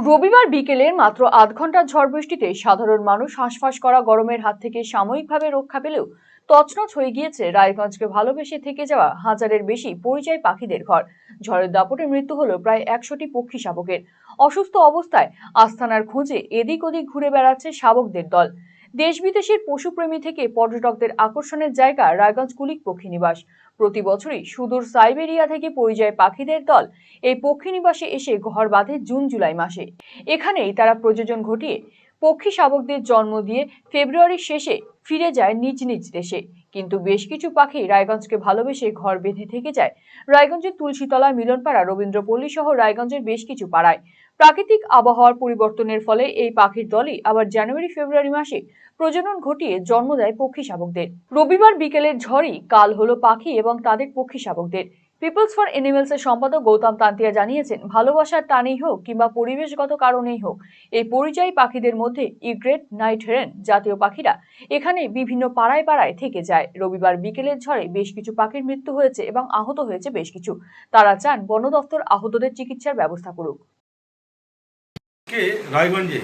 রবিবার বিকেলের মাত্র আধ ঘন্টার ঝড় বৃষ্টিতে সাধারণ মানুষ হাঁসফাঁস করা গরমের হাত থেকে সাময়িকভাবে রক্ষা পেলেও তছনছ হয়ে গিয়েছে রায়গঞ্জকে ভালোবেসে থেকে যাওয়া হাজারের বেশি পরিযায়ী পাখিদের ঘর। ঝড়ের দাপটে মৃত্যু হলো প্রায় 100টি পক্ষী শাবকের। অসুস্থ অবস্থায় আস্তানার খোঁজে এদিক ওদিক ঘুরে বেড়াচ্ছে শাবকদের দল। দেশ বিদেশের পশুপ্রেমী থেকে পর্যটকদের আকর্ষণের জায়গা রায়গঞ্জ কুলিক পক্ষী নিবাস। প্রতি বছরই সুদূর সাইবেরিয়া থেকে পরিযায়ী পাখিদের দল এই পক্ষী নিবাসে এসে ঘর বাঁধে জুন জুলাই মাসে। এখানেই তারা প্রজনন ঘটিয়ে পক্ষী শাবকদের জন্ম দিয়ে ফেব্রুয়ারির শেষে ফিরে যায় নিজ নিজ দেশে। কিন্তু বেশ কিছু পাখি রায়গঞ্জকে ভালোবেসে ঘর বেঁধে থেকে যায় রায়গঞ্জের তুলসীতলা, মিলনপাড়া, রবীন্দ্রপল্লী সহ রায়গঞ্জের বেশ কিছু পাড়ায়। প্রাকৃতিক আবহাওয়ার পরিবর্তনের ফলে এই পাখির দলই আবার জানুয়ারি ফেব্রুয়ারি মাসে প্রজনন ঘটিয়ে জন্ম দেয় পক্ষী শাবকদের। রবিবার বিকেলের ঝড়ই কাল হলো পাখি এবং তাদের পক্ষী শাবকদের। পিপলস ফর এনিমেলস এর সম্পাদক গৌতম তান্তিয়া জানিয়েছেন, ভালোবাসার টানেই হোক কিংবা পরিবেশগত কারণেই হোক, এই পরিযায়ী পাখিদের মধ্যে ইগ্রেট, নাইট হেরেন জাতীয় পাখিরা এখানে বিভিন্ন পাড়ায় পাড়ায় থেকে যায়। রবিবার বিকেলের ঝড়ে বেশ কিছু পাখির মৃত্যু হয়েছে এবং আহত হয়েছে বেশ কিছু। তারা চান বন দপ্তর আহতদের চিকিৎসার ব্যবস্থা করুক। রায়গঞ্জে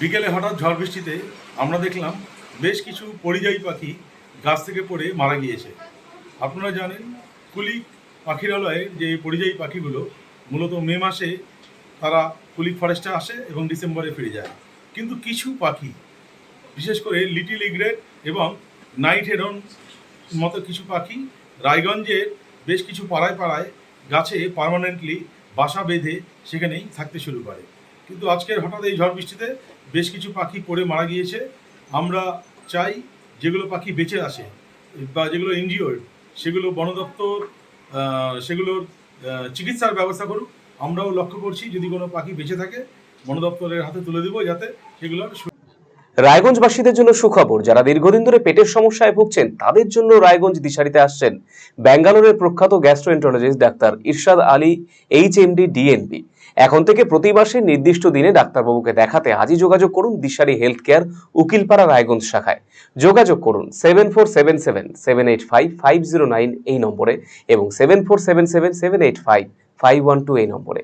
বিকেলে হঠাৎ ঝড় বৃষ্টিতে আমরা দেখলাম বেশ কিছু পরিযায়ী পাখি গাছ থেকে পড়ে মারা গিয়েছে। আপনারা জানেন, কুলিক পাখিরালয়ের যে পরিযায়ী পাখিগুলো মূলত মে মাসে তারা কুলিক ফরেস্টে আসে এবং ডিসেম্বরে ফিরে যায়। কিন্তু কিছু পাখি, বিশেষ করে লিটিল ইগ্রেট এবং নাইট হেরন মতো কিছু পাখি রায়গঞ্জের বেশ কিছু পাড়ায় পাড়ায় গাছে পার্মানেন্টলি বাসা বেঁধে সেখানেই থাকতে শুরু করে। কিন্তু আজকের হঠাৎ এই ঝড় বৃষ্টিতে বেশ কিছু পাখি পড়ে মারা গিয়েছে। আমরা চাই যেগুলো পাখি বেঁচে আসে বা যেগুলো ইনজিওর্ড, সেগুলো বন দপ্তর সেগুলোর চিকিৎসার ব্যবস্থা করুক। আমরাও লক্ষ্য করছি যদি কোনো পাখি বেঁচে থাকে বন দপ্তরের হাতে তুলে দেবো, যাতে সেগুলো। রায়গঞ্জবাসীদের জন্য সুখবর, যারা দীর্ঘদিন ধরে পেটের সমস্যায় ভুগছেন তাদের জন্য রায়গঞ্জ দিশারিতে আসছেন ব্যাঙ্গালোরের প্রখ্যাত গ্যাস্ট্রোএন্টারোলজিস্ট ডাক্তার ইরশাদ আলী, এইচএমডি, ডিএনবি। এখন থেকে প্রতি মাসে নির্দিষ্ট দিনে ডাক্তারবাবুকে দেখাতে আজই যোগাযোগ করুন দিশারি হেলথ কেয়ার, উকিলপাড়া, রায়গঞ্জ শাখায়। যোগাযোগ করুন 7477785509 এই নম্বরে এবং 7477785512 এই নম্বরে।